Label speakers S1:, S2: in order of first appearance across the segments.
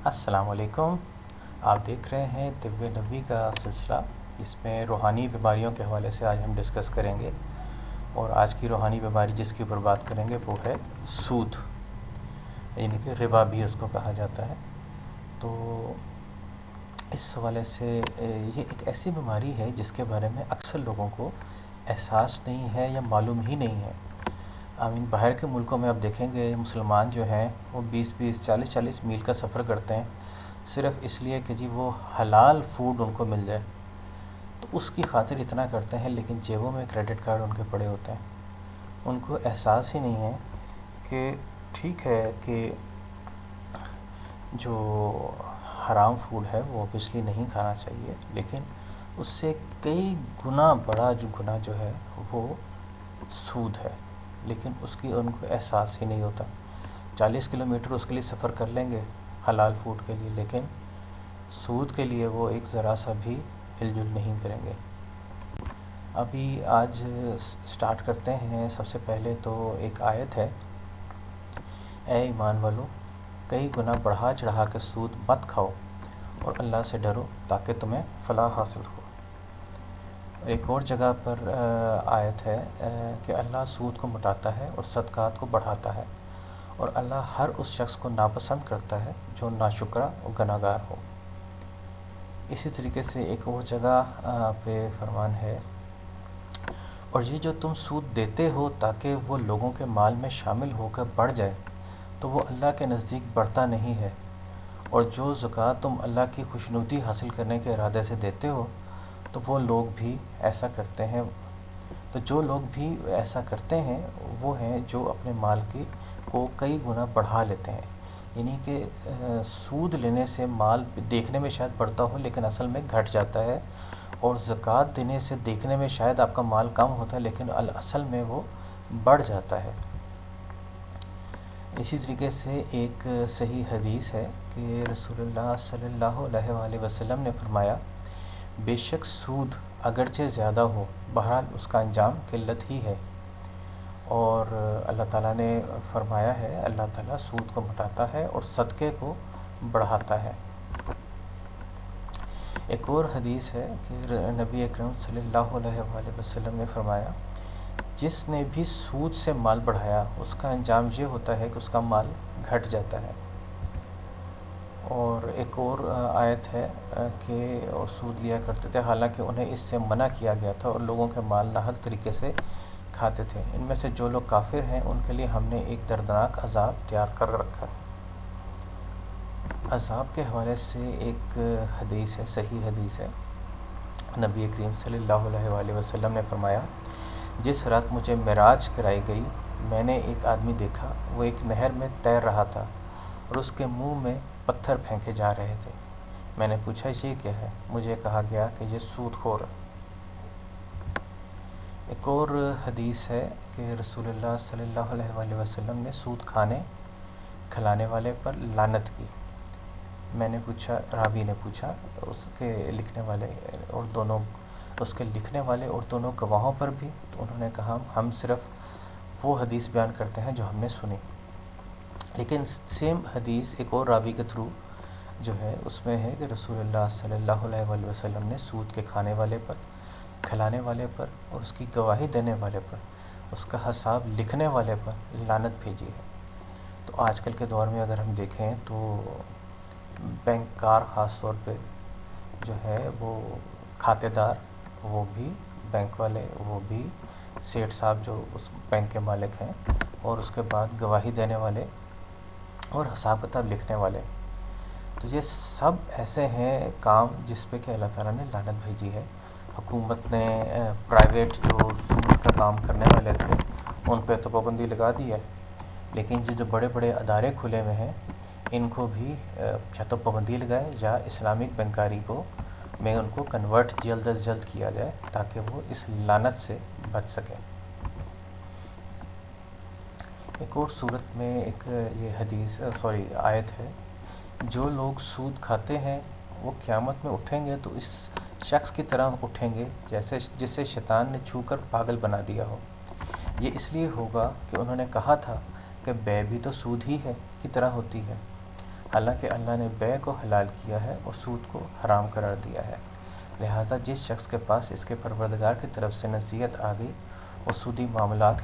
S1: السلام علیکم۔ آپ دیکھ رہے ہیں طب نبوی کا سلسلہ، جس میں روحانی بیماریوں کے حوالے سے آج ہم ڈسکس کریں گے، اور آج کی روحانی بیماری جس کے اوپر بات کریں گے وہ ہے سود، یعنی کہ ربا بھی اس کو کہا جاتا ہے۔ تو اس حوالے سے یہ ایک ایسی بیماری ہے جس کے بارے میں اکثر لوگوں کو احساس نہیں ہے یا معلوم ہی نہیں ہے۔ باہر کے ملکوں میں آپ دیکھیں گے مسلمان جو ہیں وہ 20-20 40-40 میل کا سفر کرتے ہیں، صرف اس لیے کہ جی وہ حلال فوڈ ان کو مل جائے، تو اس کی خاطر اتنا کرتے ہیں، لیکن جیبوں میں کریڈٹ کارڈ ان کے پڑے ہوتے ہیں۔ ان کو احساس ہی نہیں ہے کہ ٹھیک ہے کہ جو حرام فوڈ ہے وہ اوبیسلی نہیں کھانا چاہیے، لیکن اس سے کئی گنا بڑا جو گناہ جو ہے وہ سود ہے، لیکن اس کی ان کو احساس ہی نہیں ہوتا۔ 40 کلومیٹر اس کے لیے سفر کر لیں گے حلال فوڈ کے لیے، لیکن سود کے لیے وہ ایک ذرا سا بھی ہل جل نہیں کریں گے۔ ابھی آج سٹارٹ کرتے ہیں۔ سب سے پہلے تو ایک آیت ہے، اے ایمان والو، کئی گنا بڑھا چڑھا کے سود مت کھاؤ اور اللہ سے ڈرو تاکہ تمہیں فلاح حاصل ہو۔ ایک اور جگہ پر آیت ہے کہ اللہ سود کو مٹاتا ہے اور صدقات کو بڑھاتا ہے، اور اللہ ہر اس شخص کو ناپسند کرتا ہے جو ناشکرا اور گناہگار ہو۔ اسی طریقے سے ایک اور جگہ پہ فرمان ہے، اور یہ جو تم سود دیتے ہو تاکہ وہ لوگوں کے مال میں شامل ہو کر بڑھ جائے، تو وہ اللہ کے نزدیک بڑھتا نہیں ہے، اور جو زکوٰۃ تم اللہ کی خوشنودی حاصل کرنے کے ارادے سے دیتے ہو تو وہ لوگ بھی ایسا کرتے ہیں۔ تو جو لوگ بھی ایسا کرتے ہیں وہ ہیں جو اپنے مال کو کئی گنا بڑھا لیتے ہیں، یعنی کہ سود لینے سے مال دیکھنے میں شاید بڑھتا ہو لیکن اصل میں گھٹ جاتا ہے، اور زکوٰۃ دینے سے دیکھنے میں شاید آپ کا مال کم ہوتا ہے لیکن اصل میں وہ بڑھ جاتا ہے۔ اسی طریقے سے ایک صحیح حدیث ہے کہ رسول اللہ صلی اللہ علیہ وآلہ وسلم نے فرمایا، بے شک سود اگرچہ زیادہ ہو، بہرحال اس کا انجام قلت ہی ہے، اور اللہ تعالیٰ نے فرمایا ہے اللہ تعالیٰ سود کو مٹاتا ہے اور صدقے کو بڑھاتا ہے۔ ایک اور حدیث ہے کہ نبی اکرم صلی اللہ علیہ وآلہ وسلم نے فرمایا، جس نے بھی سود سے مال بڑھایا اس کا انجام یہ ہوتا ہے کہ اس کا مال گھٹ جاتا ہے۔ اور ایک اور آیت ہے کہ اور سود لیا کرتے تھے حالانکہ انہیں اس سے منع کیا گیا تھا، اور لوگوں کے مال ناحق طریقے سے کھاتے تھے۔ ان میں سے جو لوگ کافر ہیں ان کے لیے ہم نے ایک دردناک عذاب تیار کر رکھا ہے۔ عذاب کے حوالے سے ایک حدیث ہے، صحیح حدیث ہے، نبی کریم صلی اللہ علیہ وآلہ وسلم نے فرمایا، جس رات مجھے معراج کرائی گئی میں نے ایک آدمی دیکھا، وہ ایک نہر میں تیر رہا تھا اور اس کے منہ میں پتھر پھینکے جا رہے تھے۔ میں نے پوچھا یہ کیا ہے؟ مجھے کہا گیا کہ یہ سود خور ہے۔ ایک اور حدیث ہے کہ رسول اللہ صلی اللہ علیہ وآلہ وسلم نے سود کھلانے والے پر لعنت کی۔ میں نے پوچھا، راوی نے پوچھا اس کے لکھنے والے اور دونوں گواہوں پر بھی؟ تو انہوں نے کہا ہم صرف وہ حدیث بیان کرتے ہیں جو ہم نے سنی۔ لیکن سیم حدیث ایک اور راوی کے تھرو جو ہے اس میں ہے کہ رسول اللہ صلی اللہ علیہ وآلہ وسلم نے سود کے کھانے والے پر، کھلانے والے پر اور اس کی گواہی دینے والے پر، اس کا حساب لکھنے والے پر لعنت بھیجی ہے۔ تو آج کل کے دور میں اگر ہم دیکھیں تو بینک کار خاص طور پہ جو ہے وہ کھاتے دار، وہ بھی بینک والے، وہ بھی سیٹھ صاحب جو اس بینک کے مالک ہیں، اور اس کے بعد گواہی دینے والے اور حساب کتاب لکھنے والے، تو یہ سب ایسے ہیں کام جس پہ کہ اللہ تعالیٰ نے لعنت بھیجی ہے۔ حکومت نے پرائیویٹ جو سود کا کام کرنے والے تھے ان پہ تو پابندی لگا دی ہے، لیکن جو بڑے بڑے ادارے کھلے ہوئے ہیں ان کو بھی یا تو پابندی لگائے یا اسلامک بینکاری میں ان کو کنورٹ جلد از جلد کیا جائے تاکہ وہ اس لعنت سے بچ سکیں۔ ایک اور صورت میں ایک یہ آیت ہے، جو لوگ سود کھاتے ہیں وہ قیامت میں اٹھیں گے تو اس شخص کی طرح اٹھیں گے جسے شیطان نے چھو کر پاگل بنا دیا ہو۔ یہ اس لیے ہوگا کہ انہوں نے کہا تھا کہ بے بھی تو سود ہی ہے کی طرح ہوتی ہے، حالانکہ اللہ نے بے کو حلال کیا ہے اور سود کو حرام قرار دیا ہے۔ لہٰذا جس شخص کے پاس اس کے پروردگار کی طرف سے نصیحت آ گئی اور سودی معاملات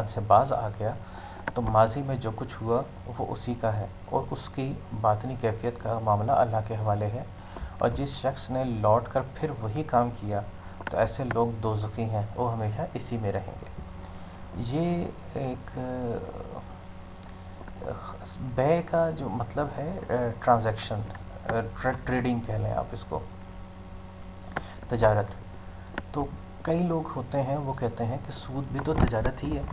S1: سے باز آ گیا، تو ماضی میں جو کچھ ہوا وہ اسی کا ہے اور اس کی باطنی کیفیت کا معاملہ اللہ کے حوالے ہے۔ اور جس شخص نے لوٹ کر پھر وہی کام کیا تو ایسے لوگ دوزخی ہیں، وہ ہمیشہ اسی میں رہیں گے۔ یہ ایک بے کا جو مطلب ہے ٹرانزیکشن، ٹریڈنگ کہہ لیں آپ اس کو، تجارت۔ تو کئی لوگ ہوتے ہیں وہ کہتے ہیں کہ سود بھی تو تجارت ہی ہے،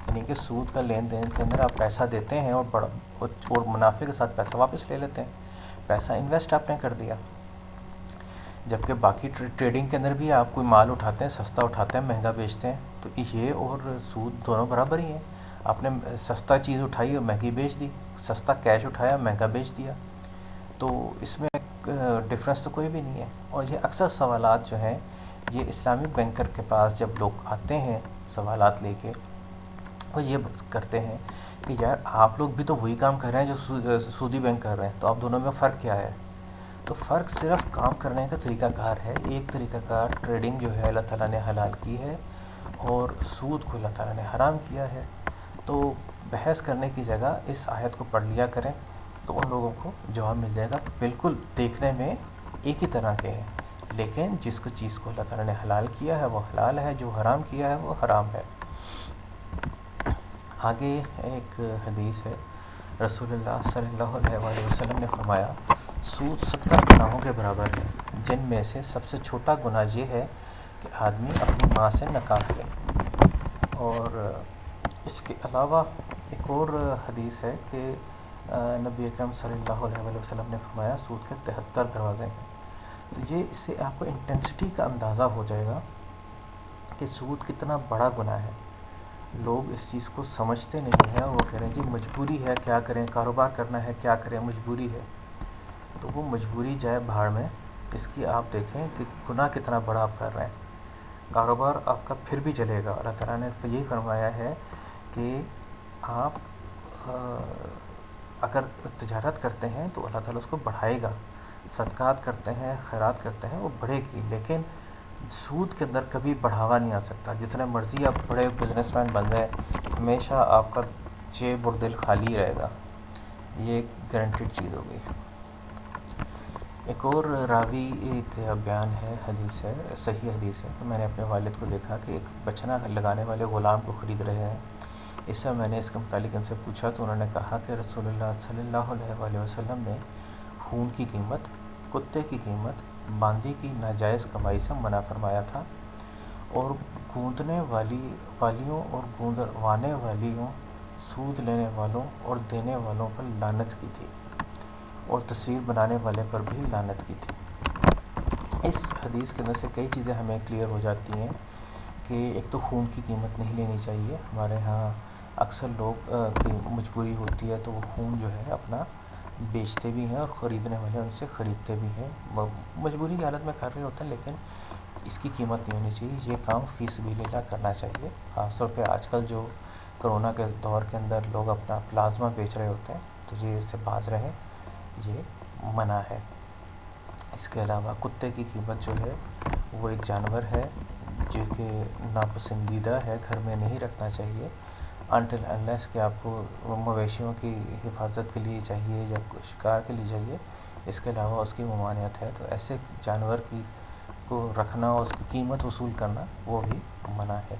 S1: یعنی کہ سود کا لین دین کے اندر آپ پیسہ دیتے ہیں اور منافع کے ساتھ پیسہ واپس لے لیتے ہیں، پیسہ انویسٹ آپ نے کر دیا۔ جبکہ باقی ٹریڈنگ کے اندر بھی آپ کوئی مال اٹھاتے ہیں، سستا اٹھاتے ہیں، مہنگا بیچتے ہیں، تو یہ اور سود دونوں برابر ہی ہیں۔ آپ نے سستا چیز اٹھائی اور مہنگی بیچ دی، سستا کیش اٹھایا مہنگا بیچ دیا، تو اس میں ڈفرینس تو کوئی بھی نہیں ہے۔ اور یہ اکثر سوالات جو ہیں یہ اسلامک بینکر کے پاس جب لوگ آتے ہیں سوالات لے کے، وہ یہ کرتے ہیں کہ یار آپ لوگ بھی تو وہی کام کر رہے ہیں جو سودی بینک کر رہے ہیں، تو آپ دونوں میں فرق کیا ہے؟ تو فرق صرف کام کرنے کا طریقہ کار ہے۔ ایک طریقہ کار ٹریڈنگ جو ہے اللہ تعالیٰ نے حلال کی ہے اور سود کو اللہ تعالیٰ نے حرام کیا ہے۔ تو بحث کرنے کی جگہ اس آیت کو پڑھ لیا کریں تو ان لوگوں کو جواب مل جائے گا کہ بالکل دیکھنے میں ایک ہی طرح کے ہیں، لیکن جس کو چیز کو اللہ تعالیٰ نے حلال کیا ہے وہ حلال ہے، جو حرام کیا ہے وہ حرام ہے۔ آگے ایک حدیث ہے، رسول اللہ صلی اللہ علیہ وآلہ وسلم نے فرمایا، سود 70 گناہوں کے برابر ہے، جن میں سے سب سے چھوٹا گناہ یہ ہے کہ آدمی اپنی ماں سے نکاح لے۔ اور اس کے علاوہ ایک اور حدیث ہے کہ نبی اکرم صلی اللہ علیہ وآلہ وسلم نے فرمایا سود کے 73 دروازے ہیں۔ تو یہ اس سے آپ کو انٹینسٹی کا اندازہ ہو جائے گا کہ سود کتنا بڑا گناہ ہے۔ لوگ اس چیز کو سمجھتے نہیں ہیں، وہ کہہ رہے ہیں جی مجبوری ہے، کیا کریں، کاروبار کرنا ہے، کیا کریں، مجبوری ہے۔ تو وہ مجبوری جائے بھاڑ میں، اس کی آپ دیکھیں کہ گناہ کتنا بڑا آپ کر رہے ہیں۔ کاروبار آپ کا پھر بھی چلے گا، اللہ تعالیٰ نے یہی فرمایا ہے کہ آپ اگر تجارت کرتے ہیں تو اللہ تعالیٰ اس کو بڑھائے گا، صدقات کرتے ہیں، خیرات کرتے ہیں، وہ بڑھے گی، لیکن سود کے اندر کبھی بڑھاوا نہیں آ سکتا۔ جتنے مرضی آپ بڑے بزنس مین بن جائیں، ہمیشہ آپ کا جیب اور دل خالی رہے گا، یہ ایک گارنٹیڈ چیز ہو گئی۔ ایک اور راوی ایک بیان ہے، حدیث ہے، صحیح حدیث ہے، میں نے اپنے والد کو دیکھا کہ ایک بچنا لگانے والے غلام کو خرید رہے ہیں۔ اس سے میں نے اس کے متعلق ان سے پوچھا تو انہوں نے کہا کہ رسول اللہ صلی اللہ علیہ وآلہ وسلم نے خون کی قیمت، کتے کی قیمت، باندی کی ناجائز کمائی سے منع فرمایا تھا، اور گوندنے والیوں اور گوندوانے والیوں، سود لینے والوں اور دینے والوں پر لعنت کی تھی، اور تصویر بنانے والے پر بھی لعنت کی تھی۔ اس حدیث کے اندر سے کئی چیزیں ہمیں کلیئر ہو جاتی ہیں کہ ایک تو خون کی قیمت نہیں لینی چاہیے۔ ہمارے ہاں اکثر لوگ کی مجبوری ہوتی ہے تو وہ خون جو ہے اپنا بیچتے بھی ہیں اور خریدنے والے ان سے خریدتے بھی ہیں، مجبوری کی حالت میں کر رہے ہوتے ہیں، لیکن اس کی قیمت نہیں ہونی چاہیے۔ یہ کام فی سبیل اللہ کرنا چاہیے، خاص طور پہ آج کل جو کرونا کے دور کے اندر لوگ اپنا پلازما بیچ رہے ہوتے ہیں، تو یہ اس سے باز رہیں، یہ منع ہے۔ اس کے علاوہ کتے کی قیمت جو ہے وہ ایک جانور ہے جو کہ ناپسندیدہ ہے، گھر میں نہیں رکھنا چاہیے انٹل انلیس کہ آپ کو مویشیوں کی حفاظت کے لیے چاہیے یا شکار کے لیے چاہیے، اس کے علاوہ اس کی ممانعت ہے۔ تو ایسے جانور کو رکھنا اور اس کی قیمت وصول کرنا وہ بھی منع ہے۔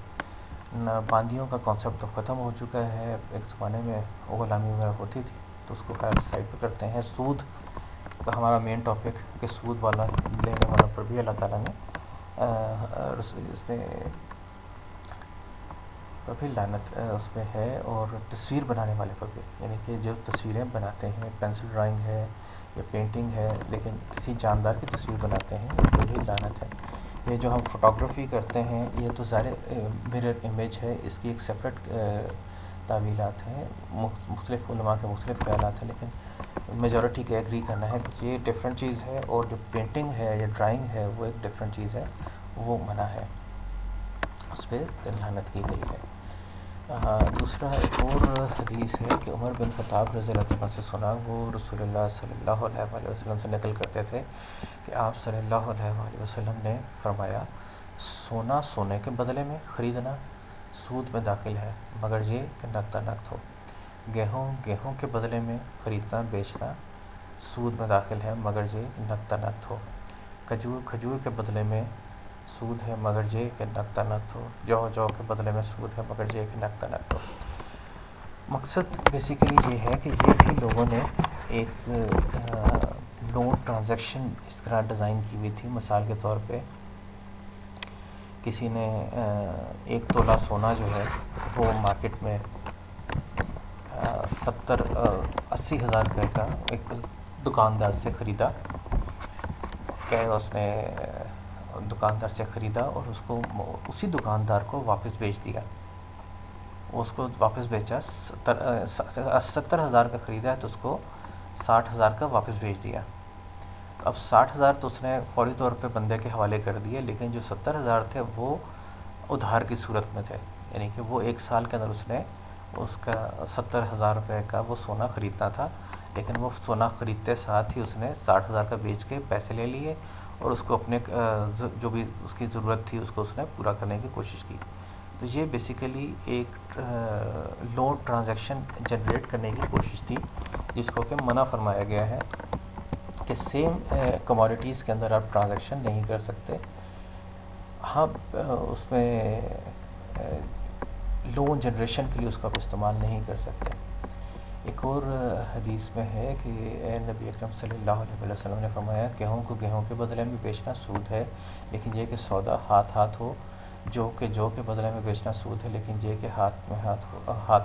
S1: باندیوں کا کانسیپٹ تو ختم ہو چکا ہے، ایک زمانے میں غلامی وغیرہ ہوتی تھی، تو اس کو خیر سائڈ پہ کرتے ہیں۔ سود کا ہمارا مین ٹاپک کہ سود والا لینے والا پر بھی اللہ تعالیٰ نے اس میں بھی لعنت اس میں ہے، اور تصویر بنانے والے پر بھی، یعنی کہ جو تصویریں بناتے ہیں، پینسل ڈرائنگ ہے یا پینٹنگ ہے، لیکن کسی جاندار کی تصویر بناتے ہیں، اس پر بھی لعنت ہے۔ یہ جو ہم فوٹوگرافی کرتے ہیں یہ تو ظاہر مرر امیج ہے، اس کی ایک سپریٹ تعویلات ہیں، مختلف علماء کے مختلف خیالات ہیں، لیکن میجورٹی کے ایگری کرنا ہے کہ یہ ڈفرینٹ چیز ہے، اور جو پینٹنگ ہے یا ڈرائنگ ہے وہ ایک ڈفرینٹ چیز ہے، وہ منع ہے، اس پہ لعنت کی گئی ہے۔ دوسرا ایک اور حدیث ہے کہ عمر بن خطاب رضی اللہ عنہ سے سنا، وہ رسول اللہ صلی اللہ علیہ وآلہ وسلم سے نقل کرتے تھے کہ آپ صلی اللہ علیہ وآلہ وسلم نے فرمایا، سونا سونے کے بدلے میں خریدنا سود میں داخل ہے مگر یہ کہ نقد نقد ہو، گیہوں گیہوں کے بدلے میں خریدنا بیچنا سود میں داخل ہے مگر یہ نقد نقد ہو، کھجور کھجور کے بدلے میں سود ہے مگر یہ کہ نقد نقد ہو، جو کے بدلے میں سود ہے مگر یہ کہ نقد نقد ہو۔ مقصد بیسیکلی یہ ہے کہ یہ بھی لوگوں نے ایک لون ٹرانزیکشن اس طرح ڈیزائن کی ہوئی تھی۔ مثال کے طور پہ کسی نے 1 تولہ سونا جو ہے وہ مارکیٹ میں 80 ہزار روپے کا ایک دکاندار سے خریدا، کہ اس نے دکاندار سے خریدا اور اس کو اسی دکاندار کو واپس بیچ دیا، اس کو واپس بیچا 70 ہزار کا خریدا ہے تو اس کو 60 ہزار کا واپس بیچ دیا۔ اب 60 ہزار تو اس نے فوری طور پہ بندے کے حوالے کر دیے، لیکن جو 70 ہزار تھے وہ ادھار کی صورت میں تھے، یعنی کہ وہ 1 سال کے اندر اس نے اس کا 70 ہزار روپے کا وہ سونا خریدنا تھا، لیکن وہ سونا خریدتے ساتھ ہی اس نے 60 ہزار کا بیچ کے پیسے لے لیے اور اس کو اپنے جو بھی اس کی ضرورت تھی اس کو اس نے پورا کرنے کی کوشش کی۔ تو یہ بیسیکلی ایک لون ٹرانزیکشن جنریٹ کرنے کی کوشش تھی، جس کو کہ منع فرمایا گیا ہے کہ سیم کموڈیٹیز کے اندر آپ ٹرانزیکشن نہیں کر سکتے۔ ہاں اس میں لون جنریشن کے لیے اس کو آپ استعمال نہیں کر سکتے۔ ایک اور حدیث میں ہے کہ اے نبی اکرم صلی اللہ علیہ وسلم نے فرمایا، گیہوں کو گیہوں کے بدلے میں بیچنا سود ہے لیکن یہ کہ سودا ہاتھ ہاتھ ہو، جو کے بدلے میں بیچنا سود ہے لیکن یہ کہ ہاتھ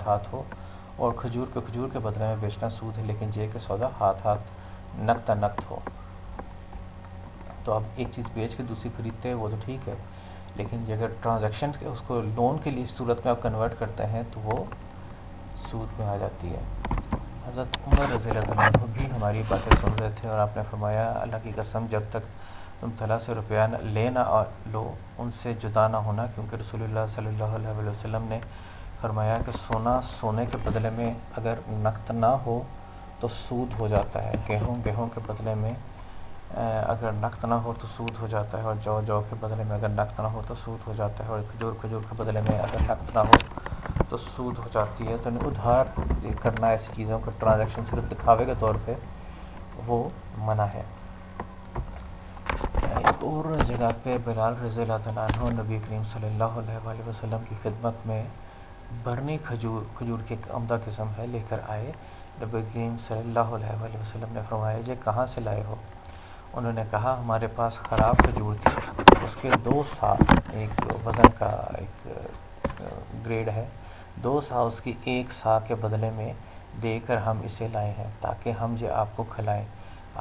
S1: ہاتھ ہو، اور کھجور کے بدلے میں بیچنا سود ہے لیکن یہ کہ سودا ہاتھ نقد نقد ہو۔ تو آپ ایک چیز بیچ کے دوسری خریدتے ہیں وہ تو ٹھیک ہے، لیکن اگر ٹرانزیکشن اس کو لون کے لیے صورت میں آپ کنورٹ کرتے ہیں تو وہ سود میں آ جاتی ہے۔ حضرت عمر رضی اللہ عنہ بھی ہماری باتیں سن رہے تھے اور آپ نے فرمایا، اللہ کی قسم جب تک تم طلا سے روپیہ لے نہ لو ان سے جدا نہ ہونا، کیونکہ رسول اللہ صلی اللہ علیہ وسلم نے فرمایا کہ سونا سونے کے بدلے میں اگر نقد نہ ہو تو سود ہو جاتا ہے، گیہوں کے بدلے میں اگر نقد نہ ہو تو سود ہو جاتا ہے، اور جو کے بدلے میں اگر نقد نہ ہو تو سود ہو جاتا ہے، اور کھجور کے بدلے میں اگر نقد نہ ہو تو سود ہو جاتی ہے۔ تو ادھار کرنا ایسی چیزوں کا ٹرانزیکشن صرف دکھاوے کے طور پہ وہ منع ہے۔ ایک اور جگہ پہ بلال رضی اللہ عنہ نبی کریم صلی اللہ علیہ وآلہ وسلم کی خدمت میں برنی کھجور کی ایک عمدہ قسم ہے لے کر آئے۔ نبی کریم صلی اللہ علیہ وآلہ وسلم نے فرمایا، یہ کہاں سے لائے ہو؟ انہوں نے کہا، ہمارے پاس خراب کھجور تھی، اس کے 2 سا، ایک وزن کا ایک گریڈ ہے، 2 سا اس کی 1 سا کے بدلے میں دے کر ہم اسے لائے ہیں تاکہ ہم یہ آپ کو کھلائیں۔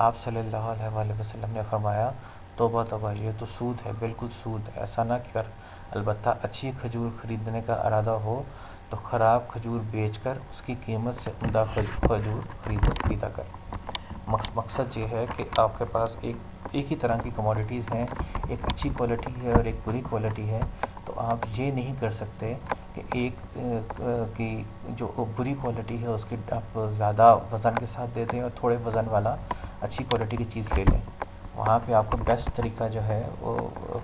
S1: آپ صلی اللہ علیہ وآلہ وسلم نے فرمایا، توبہ توبہ، یہ تو سود ہے، بالکل سود، ایسا نہ کر، البتہ اچھی کھجور خریدنے کا ارادہ ہو تو خراب کھجور بیچ کر اس کی قیمت سے عمدہ کھجور خریدا کر۔ مقصد یہ ہے کہ آپ کے پاس ایک ہی طرح کی کموڈیٹیز ہیں، ایک اچھی کوالٹی ہے اور ایک بری کوالٹی ہے، تو آپ یہ نہیں کر سکتے کہ ایک کی جو بری کوالٹی ہے اس کی آپ زیادہ وزن کے ساتھ دے دیں اور تھوڑے وزن والا اچھی کوالٹی کی چیز لے لیں۔ وہاں پہ آپ کو بیسٹ طریقہ جو ہے وہ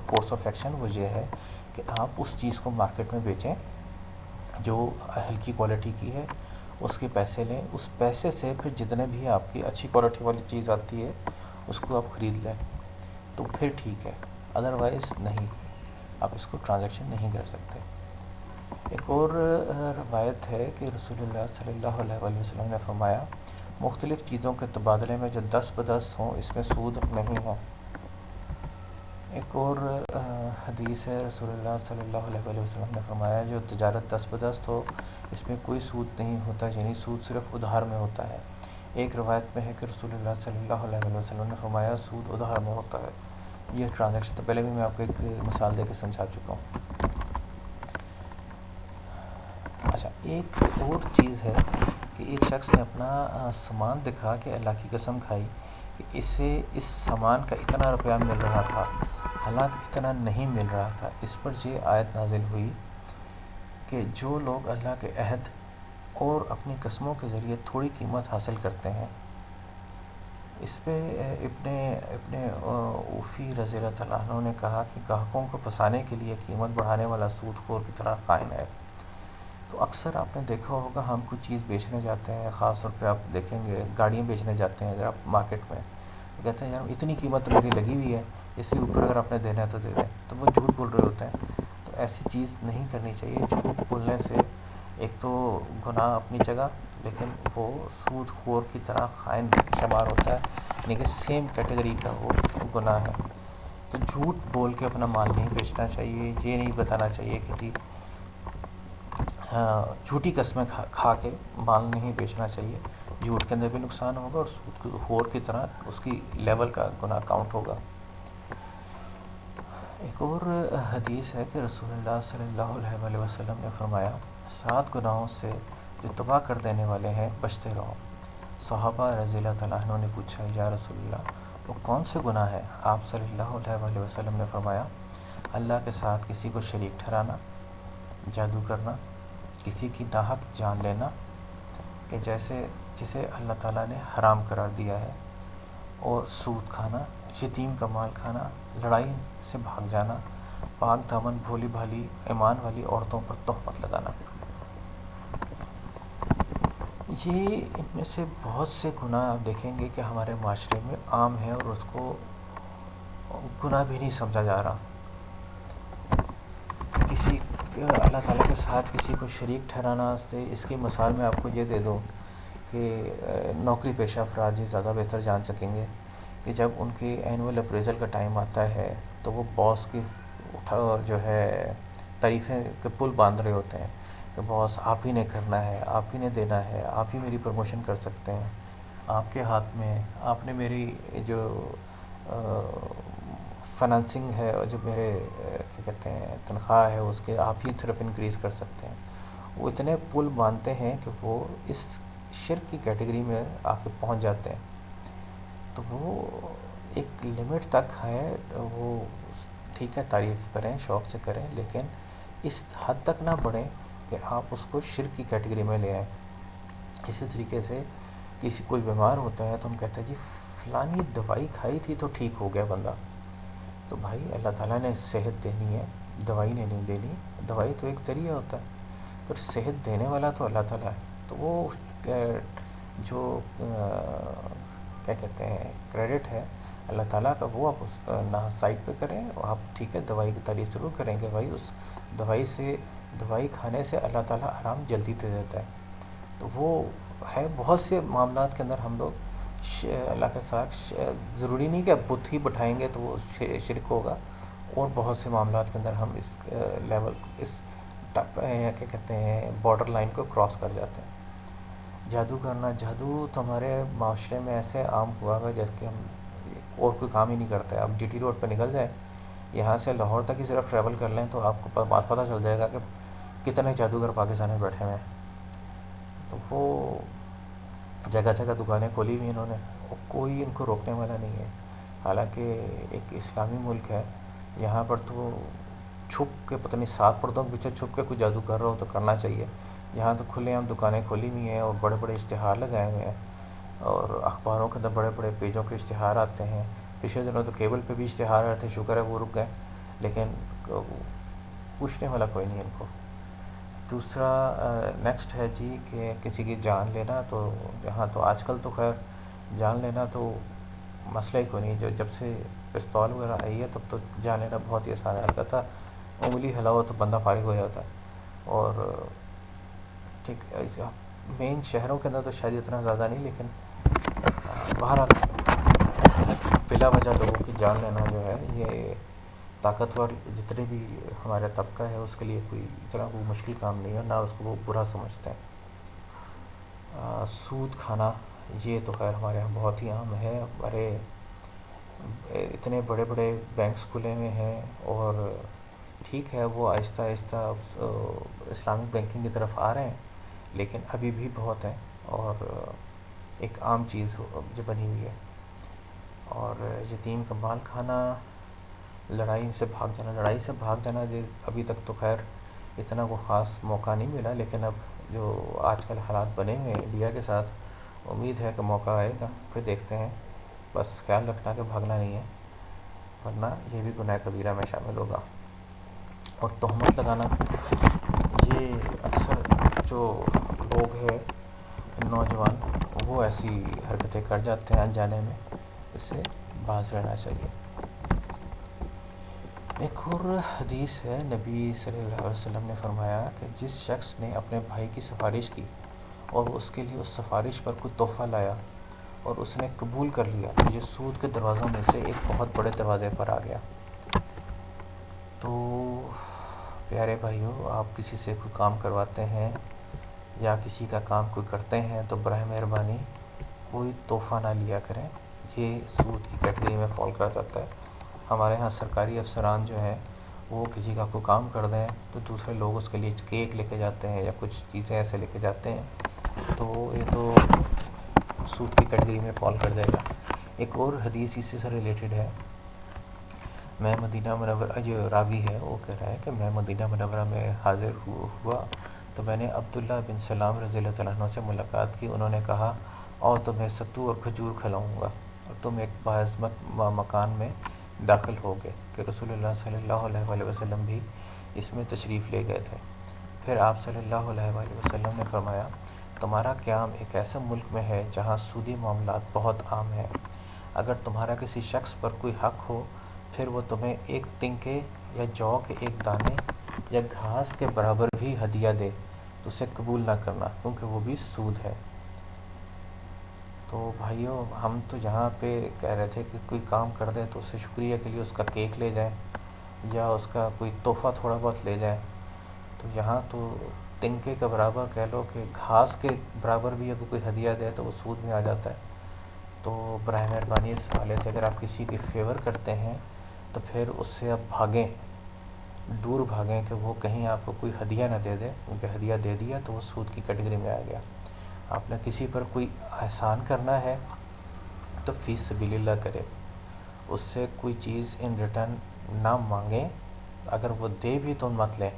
S1: کورس آف ایکشن وہ یہ ہے کہ آپ اس چیز کو مارکیٹ میں بیچیں جو ہلکی کوالٹی کی ہے، اس کے پیسے لیں، اس پیسے سے پھر جتنے بھی آپ کی اچھی کوالٹی والی چیز آتی ہے اس کو آپ خرید لیں، تو پھر ٹھیک ہے، ادروائز نہیں، آپ اس کو ٹرانزیکشن نہیں کر سکتے۔ ایک اور روایت ہے کہ رسول اللہ صلی اللہ علیہ وآلہ وسلم نے فرمایا، مختلف چیزوں کے تبادلے میں جو 10 بدست ہوں اس میں سود نہیں ہے۔ ایک اور حدیث ہے، رسول اللہ صلی اللہ علیہ وآلہ وسلم نے فرمایا، جو تجارت 10 بدست ہو اس میں کوئی سود نہیں ہوتا، یعنی سود صرف ادھار میں ہوتا ہے۔ ایک روایت میں ہے کہ رسول اللہ صلی اللہ علیہ وآلہ وسلم نے فرمایا، سود ادھار میں ہوتا ہے۔ یہ ٹرانزیکشن تو پہلے بھی میں آپ کو ایک مثال دے کے سمجھا چکا ہوں۔ اچھا، ایک اور چیز ہے کہ ایک شخص نے اپنا سامان دکھا کے اللہ کی قسم کھائی کہ اسے اس سامان کا اتنا روپیہ مل رہا تھا، حالانکہ اتنا نہیں مل رہا تھا۔ اس پر یہ آیت نازل ہوئی کہ جو لوگ اللہ کے عہد اور اپنی قسموں کے ذریعے تھوڑی قیمت حاصل کرتے ہیں، اس پہ ابن اوفی رضی اللہ تعالیٰ عنہ نے کہا کہ گاہکوں کو پھنسانے کے لیے قیمت بڑھانے والا سود خور کی طرح قائم ہے۔ تو اکثر آپ نے دیکھا ہوگا، ہم کوئی چیز بیچنے جاتے ہیں، خاص طور پہ آپ دیکھیں گے گاڑیاں بیچنے جاتے ہیں اگر آپ مارکیٹ میں، تو کہتے ہیں یار اتنی قیمت تو میری لگی ہوئی ہے، اس سے اوپر اگر آپ نے دینا ہے تو دے دیں، تو وہ جھوٹ بول رہے ہوتے ہیں۔ تو ایسی چیز نہیں کرنی چاہیے۔ جھوٹ بولنے سے ایک تو گناہ اپنی جگہ، لیکن وہ سود خور کی طرح خائن شمار ہوتا ہے، یعنی کہ سیم کیٹیگری کا وہ گناہ ہے۔ تو جھوٹ بول کے اپنا مال نہیں بیچنا چاہیے، یہ نہیں بتانا چاہیے کہ جی جھوٹی قسمیں کھا کے مال نہیں بیچنا چاہیے۔ جھوٹ کے اندر بھی نقصان ہوگا اور سود خور کی طرح اس کی لیول کا گناہ کاؤنٹ ہوگا۔ ایک اور حدیث ہے کہ رسول اللہ صلی اللہ علیہ وسلم نے فرمایا، 7 گناہوں سے جو تباہ کر دینے والے ہیں بچتے رہو۔ صحابہ رضی اللہ تعالیٰ عنہ نے پوچھا، یا رسول اللہ وہ کون سے گناہ ہیں؟ آپ صلی اللہ علیہ وسلم نے فرمایا، اللہ کے ساتھ کسی کو شریک ٹھہرانا، جادو کرنا، کسی کی ناحق جان لینا کہ جسے اللہ تعالیٰ نے حرام قرار دیا ہے، اور سود کھانا، یتیم کا مال کھانا، لڑائی سے بھاگ جانا، پاک دامن بھولی بھالی ایمان والی عورتوں پر تہمت لگانا۔ یہ ان میں سے بہت سے گناہ آپ دیکھیں گے کہ ہمارے معاشرے میں عام ہیں اور اس کو گناہ بھی نہیں سمجھا جا رہا۔ اللہ تعالیٰ کے ساتھ کسی کو شریک ٹھہرانا سے اس کی مثال میں آپ کو یہ دے دوں کہ نوکری پیشہ افراد یہ زیادہ بہتر جان سکیں گے کہ جب ان کی اینول اپریزل کا ٹائم آتا ہے تو وہ باس کی جو ہے تعریفیں کے پل باندھ رہے ہوتے ہیں کہ باس آپ ہی نے کرنا ہے، آپ ہی نے دینا ہے، آپ ہی میری پروموشن کر سکتے ہیں، آپ کے ہاتھ میں، آپ نے میری جو فنانسنگ ہے، جو میرے کیا کہتے ہیں تنخواہ ہے اس کے آپ ہی صرف انکریز کر سکتے ہیں۔ وہ اتنے پل باندھتے ہیں کہ وہ اس شرک کی کیٹیگری میں آ کے پہنچ جاتے ہیں۔ تو وہ ایک لمٹ تک ہے، وہ ٹھیک ہے تعریف کریں، شوق سے کریں، لیکن اس حد تک نہ بڑھیں کہ آپ اس کو شرک کی کیٹیگری میں لے آئیں۔ اسی طریقے سے کوئی بیمار ہوتا ہے تو ہم کہتے ہیں جی فلانی دوائی کھائی تھی تو ٹھیک ہو گیا بندہ۔ تو بھائی اللہ تعالیٰ نے صحت دینی ہے، دوائی نے نہیں دینی، دوائی تو ایک ذریعہ ہوتا ہے، تو صحت دینے والا تو اللہ تعالیٰ ہے۔ تو وہ جو کیا کہتے ہیں کریڈٹ ہے اللہ تعالیٰ کا، وہ آپ نہ سائڈ پہ کریں، آپ ٹھیک ہے دوائی کی تعریف ضرور کریں کہ بھائی اس دوائی کھانے سے اللہ تعالیٰ آرام جلدی دے دیتا ہے۔ تو وہ ہے بہت سے معاملات کے اندر ہم لوگ اللہ کے ساتھ ضروری نہیں کہ بت ہی بٹھائیں گے تو وہ شرک ہوگا، اور بہت سے معاملات کے اندر ہم اس لیول اس کیا کہتے ہیں بارڈر لائن کو کراس کر جاتے ہیں۔ جادو کرنا، جادو تو ہمارے معاشرے میں ایسے عام ہوا ہے جیسے کہ ہم اور کوئی کام ہی نہیں کرتے۔ اب جی ٹی روڈ پہ نکل جائیں، یہاں سے لاہور تک ہی صرف ٹریول کر لیں تو آپ کو بات پتہ چل جائے گا کہ کتنے جادوگر پاکستان میں بیٹھے ہوئے ہیں۔ تو وہ جگہ جگہ دکانیں کھولی ہوئی انہوں نے، اور کوئی ان کو روکنے والا نہیں ہے۔ حالانکہ ایک اسلامی ملک ہے، یہاں پر تو چھپ کے پتہ نہیں 7 پردوں کے پیچھے چھپ کے کوئی جادو کر رہا ہو تو کرنا چاہیے۔ یہاں تو کھلے عام دکانیں کھولی ہوئی ہیں اور بڑے بڑے اشتہار لگائے ہوئے ہیں، اور اخباروں کے اندر بڑے بڑے پیجوں کے اشتہار آتے ہیں۔ پچھلے دنوں تو کیبل پہ بھی اشتہار آتے ہیں، شکر ہے وہ رک گئے، لیکن پوچھنے والا کوئی نہیں ان کو۔ دوسرا نیکسٹ ہے جی کہ کسی کی جان لینا، تو یہاں تو آج کل تو خیر جان لینا تو مسئلہ ہی کوئی نہیں، جب سے پستول وغیرہ آئی ہے تب تو جان لینا بہت ہی آسان ہے، البتہ انگلی ہلاؤ تو بندہ فارغ ہو جاتا ہے۔ اور ٹھیک مین شہروں کے اندر تو شاید اتنا زیادہ نہیں، لیکن بہرحال بلا وجہ لوگوں کی جان لینا جو ہے یہ طاقتور جتنے بھی ہمارا طبقہ ہے اس کے لیے کوئی اتنا وہ مشکل کام نہیں ہے، نہ اس کو وہ برا سمجھتے ہیں۔ سود کھانا یہ تو خیر ہمارے یہاں بہت ہی عام ہے، ہمارے اتنے بڑے بڑے بینکس کھلے ہوئے ہیں، اور ٹھیک ہے وہ آہستہ آہستہ اسلامک بینکنگ کی طرف آ رہے ہیں، لیکن ابھی بھی بہت ہیں، اور ایک عام چیز جو بنی ہوئی ہے۔ اور یتیم کا مال کھانا، لڑائی سے بھاگ جانا، ابھی تک تو خیر اتنا کوئی خاص موقع نہیں ملا، لیکن اب جو آج کل حالات بنے ہوئے ہیں انڈیا کے ساتھ، امید ہے کہ موقع آئے گا، پھر دیکھتے ہیں۔ بس خیال رکھنا کہ بھاگنا نہیں ہے، ورنہ یہ بھی گناہ کبیرہ میں شامل ہوگا۔ اور تہمت لگانا، یہ اکثر جو لوگ ہیں نوجوان، وہ ایسی حرکتیں کر جاتے ہیں انجانے میں، اس سے باز رہنا چاہیے۔ ایک اور حدیث ہے، نبی صلی اللہ علیہ وسلم نے فرمایا کہ جس شخص نے اپنے بھائی کی سفارش کی اور اس کے لیے اس سفارش پر کوئی تحفہ لایا اور اس نے قبول کر لیا، تو یہ سود کے دروازوں میں سے ایک بہت بڑے دروازے پر آ گیا۔ تو پیارے بھائیوں، آپ کسی سے کوئی کام کرواتے ہیں یا کسی کا کام کوئی کرتے ہیں تو براہ مہربانی کوئی تحفہ نہ لیا کریں، یہ سود کی کیٹیگری میں فال کر جاتا ہے۔ ہمارے ہاں سرکاری افسران جو ہیں وہ کسی کا کوئی کام کر دیں تو دوسرے لوگ اس کے لیے کیک لے کے جاتے ہیں یا کچھ چیزیں ایسے لے کے جاتے ہیں، تو یہ تو سود کی کیٹیگری میں فال کر جائے گا۔ ایک اور حدیث اسی سے ریلیٹڈ ہے، میں مدینہ منورہ، جو راوی ہے وہ کہہ رہا ہے کہ میں مدینہ منورہ میں حاضر ہوا تو میں نے عبداللہ بن سلام رضی اللہ تعالیٰ عنہ سے ملاقات کی۔ انہوں نے کہا، اور تمہیں ستو اور کھجور کھلاؤں گا، اور تم ایک باعظمت مکان میں داخل ہو گئے کہ رسول اللہ صلی اللہ علیہ وآلہ وسلم بھی اس میں تشریف لے گئے تھے۔ پھر آپ صلی اللہ علیہ وآلہ وسلم نے فرمایا، تمہارا قیام ایک ایسے ملک میں ہے جہاں سودی معاملات بہت عام ہیں۔ اگر تمہارا کسی شخص پر کوئی حق ہو، پھر وہ تمہیں ایک تنکے یا جو کے ایک دانے یا گھاس کے برابر بھی ہدیہ دے تو اسے قبول نہ کرنا، کیونکہ وہ بھی سود ہے۔ تو بھائیوں، ہم تو یہاں پہ کہہ رہے تھے کہ کوئی کام کر دیں تو اس سے شکریہ کے لیے اس کا کیک لے جائیں یا اس کا کوئی تحفہ تھوڑا بہت لے جائیں، تو یہاں تو تنکے کے برابر کہہ لو کہ گھاس کے برابر بھی اگر کوئی ہدیہ دے تو وہ سود میں آ جاتا ہے۔ تو براہ مہربانی اس حوالے سے اگر آپ کسی کی فیور کرتے ہیں تو پھر اس سے آپ بھاگیں، دور بھاگیں کہ وہ کہیں آپ کو کوئی ہدیہ نہ دے دے، کیونکہ ہدیہ دے دیا تو وہ سود کی کیٹیگری میں آ گیا۔ آپ نے کسی پر کوئی احسان کرنا ہے تو فی سبیل اللہ کرے، اس سے کوئی چیز ان ریٹرن نہ مانگیں، اگر وہ دے بھی تو مت لیں،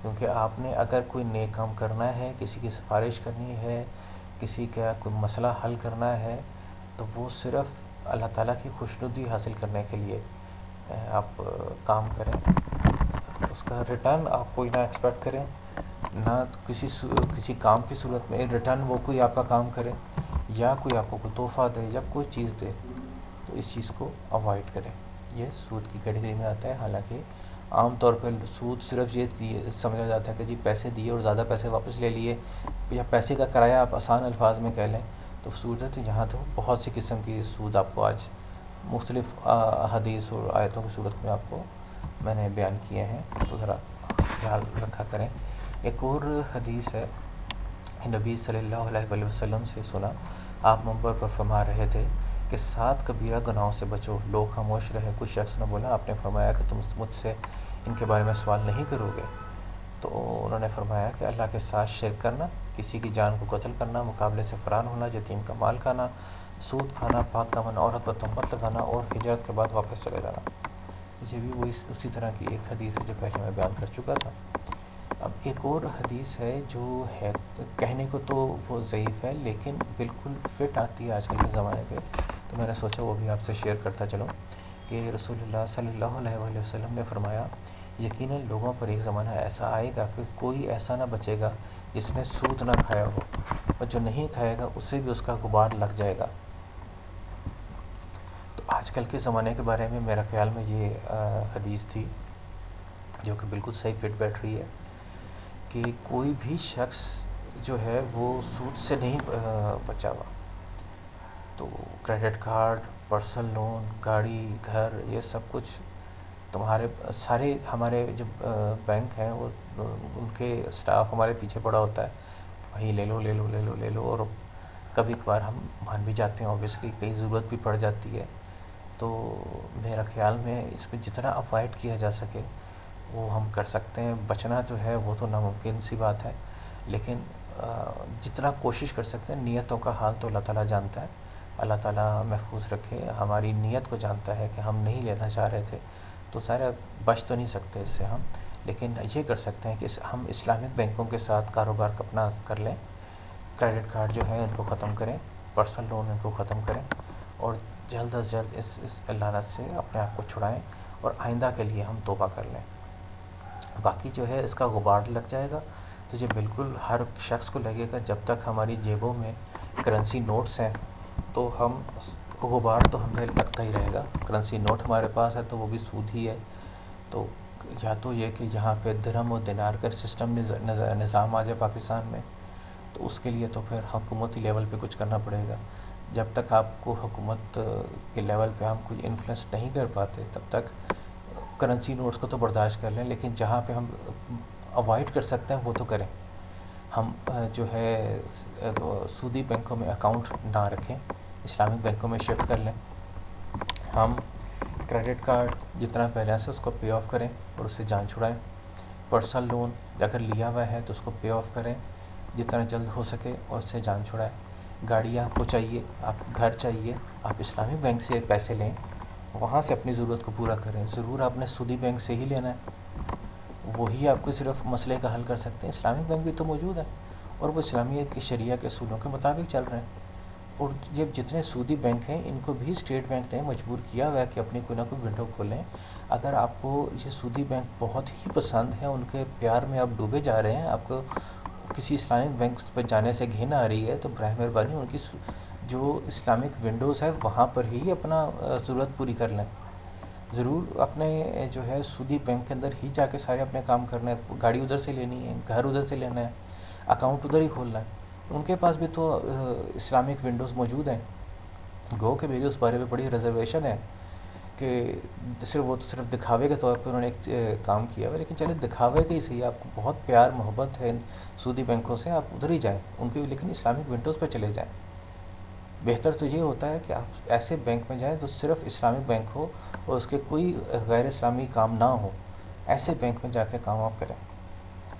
S1: کیونکہ آپ نے اگر کوئی نیک کام کرنا ہے، کسی کی سفارش کرنی ہے، کسی کا کوئی مسئلہ حل کرنا ہے، تو وہ صرف اللہ تعالیٰ کی خوشنودی حاصل کرنے کے لیے آپ کام کریں، اس کا ریٹرن آپ کوئی نہ ایکسپیکٹ کریں، نہ کسی کام کی صورت میں ریٹرن وہ کوئی آپ کا کام کرے یا کوئی آپ کو کوئی تحفہ دے یا کوئی چیز دے، تو اس چیز کو اوائڈ کریں۔ یہ سود کی کیٹیگری میں آتا ہے۔ حالانکہ عام طور پہ سود صرف یہ سمجھا جاتا ہے کہ جی پیسے دیے اور زیادہ پیسے واپس لے لیے، یا پیسے کا کرایہ آپ آسان الفاظ میں کہہ لیں تو سود ہے۔ تو یہاں تو بہت سی قسم کی سود آپ کو آج مختلف حدیث اور آیتوں کی صورت میں آپ کو میں نے بیان کیے ہیں، تو ذرا خیال رکھا کریں۔ ایک اور حدیث ہے، نبی صلی اللہ علیہ وآلہ وسلم سے سنا، آپ منبر پر فرما رہے تھے کہ 7 کبیرہ گناہوں سے بچو، لوگ خاموش رہے۔ کوئی شخص نے بولا، آپ نے فرمایا کہ تم مجھ سے ان کے بارے میں سوال نہیں کرو گے؟ تو انہوں نے فرمایا کہ اللہ کے ساتھ شرک کرنا، کسی کی جان کو قتل کرنا، مقابلے سے فرار ہونا، یتیم کا مال کھانا، سود کھانا، پاک دامن عورت پر تہمت لگانا اور ہجرت کے بعد واپس چلے جانا۔ یہ بھی وہی اسی طرح کی ایک حدیث ہے جو پہلے میں بیان کر چکا تھا۔ اب ایک اور حدیث ہے جو ہے، کہنے کو تو وہ ضعیف ہے لیکن بالکل فٹ آتی ہے آج کل کے زمانے پہ، تو میں نے سوچا وہ بھی آپ سے شیئر کرتا چلوں، کہ رسول اللہ صلی اللہ علیہ وآلہ وسلم نے فرمایا، یقیناً لوگوں پر ایک زمانہ ایسا آئے گا کہ کوئی ایسا نہ بچے گا جس نے سود نہ کھایا ہو، اور جو نہیں کھائے گا اسے بھی اس کا غبار لگ جائے گا۔ تو آج کل کے زمانے کے بارے میں میرا خیال میں یہ حدیث تھی جو کہ بالکل صحیح فٹ بیٹھ رہی ہے، کہ کوئی بھی شخص جو ہے وہ سود سے نہیں بچا ہوا۔ تو کریڈٹ کارڈ، پرسنل لون، گاڑی، گھر، یہ سب کچھ تمہارے سارے ہمارے جو بینک ہیں وہ ان کے سٹاف ہمارے پیچھے پڑا ہوتا ہے، وہیں لے لو لے لو لے لو لے لو، اور کبھی کبھار ہم مان بھی جاتے ہیں، اوبیسلی کئی ضرورت بھی پڑ جاتی ہے۔ تو میرا خیال میں اس پہ جتنا اوائڈ کیا جا سکے وہ ہم کر سکتے ہیں۔ بچنا جو ہے وہ تو ناممکن سی بات ہے، لیکن جتنا کوشش کر سکتے ہیں، نیتوں کا حال تو اللہ تعالیٰ جانتا ہے، اللہ تعالیٰ محفوظ رکھے، ہماری نیت کو جانتا ہے کہ ہم نہیں لینا چاہ رہے تھے، تو سارے بچ تو نہیں سکتے اس سے ہم، لیکن یہ کر سکتے ہیں کہ ہم اسلامک بینکوں کے ساتھ کاروبار اپنا کر لیں، کریڈٹ کارڈ جو ہے ان کو ختم کریں، پرسنل لون ان کو ختم کریں، اور جلد از جلد اس لعنت سے اپنے آپ کو چھڑائیں، اور آئندہ کے لیے ہم توبہ کر لیں۔ باقی جو ہے اس کا غبار لگ جائے گا تو یہ بالکل ہر شخص کو لگے گا، جب تک ہماری جیبوں میں کرنسی نوٹس ہیں تو ہم غبار تو ہمیں لگتا ہی رہے گا۔ کرنسی نوٹ ہمارے پاس ہے تو وہ بھی سود ہی ہے۔ تو یا تو یہ کہ یہاں پہ درہم و دینار کا سسٹم نظام آ جائے پاکستان میں، تو اس کے لیے تو پھر حکومتی لیول پہ کچھ کرنا پڑے گا۔ جب تک آپ کو حکومت کے لیول پہ ہم کچھ انفلوئنس نہیں کر پاتے تب تک کرنسی نوٹس کو تو برداشت کر لیں، لیکن جہاں پہ ہم اوائڈ کر سکتے ہیں وہ تو کریں۔ ہم جو ہے سودی بینکوں میں اکاؤنٹ نہ رکھیں، اسلامک بینکوں میں شفٹ کر لیں۔ ہم کریڈٹ کارڈ جتنا بیلنس ہے اس کو پے آف کریں اور اس سے جان چھڑائیں۔ پرسنل لون اگر لیا ہوا ہے تو اس کو پے آف کریں جتنا جلد ہو سکے اور اس سے جان چھڑائیں۔ گاڑی آپ کو چاہیے، آپ گھر چاہیے، آپ اسلامک بینک سے پیسے لیں، وہاں سے اپنی ضرورت کو پورا کریں۔ ضرور آپ نے سودی بینک سے ہی لینا ہے، وہی آپ کو صرف مسئلے کا حل کر سکتے ہیں۔ اسلامک بینک بھی تو موجود ہے اور وہ اسلامی کی شریعہ کے اصولوں کے مطابق چل رہے ہیں۔ اور یہ جتنے سودی بینک ہیں ان کو بھی اسٹیٹ بینک نے مجبور کیا ہوا ہے کہ اپنی کوئی نہ کوئی ونڈو کھولیں۔ اگر آپ کو یہ سودی بینک بہت ہی پسند ہے، ان کے پیار میں آپ ڈوبے جا رہے ہیں، آپ کو کسی اسلامک بینک پہ جانے سے گھن آ رہی ہے، تو براہ مہربانی ان کی جو اسلامک ونڈوز ہے وہاں پر ہی اپنا ضرورت پوری کر لیں۔ ضرور اپنے جو ہے سودی بینک کے اندر ہی جا کے سارے اپنے کام کرنا ہے، گاڑی ادھر سے لینی ہے، گھر ادھر سے لینا ہے، اکاؤنٹ ادھر ہی کھولنا ہے۔ ان کے پاس بھی تو اسلامک ونڈوز موجود ہیں۔ گو کہ میری اس بارے میں بڑی ریزرویشن ہے کہ صرف وہ تو صرف دکھاوے کے طور پر انہوں نے ایک کام کیا ہوا ہے، لیکن چلے دکھاوے کے ہی صحیح، آپ کو بہت پیار محبت ہے ان سودی بینکوں سے، آپ ادھر ہی جائیں ان کے، لیکن اسلامک ونڈوز پہ چلے جائیں۔ بہتر تو یہ ہوتا ہے کہ آپ ایسے بینک میں جائیں تو صرف اسلامک بینک ہو اور اس کے کوئی غیر اسلامی کام نہ ہو، ایسے بینک میں جا کے کام آپ کریں۔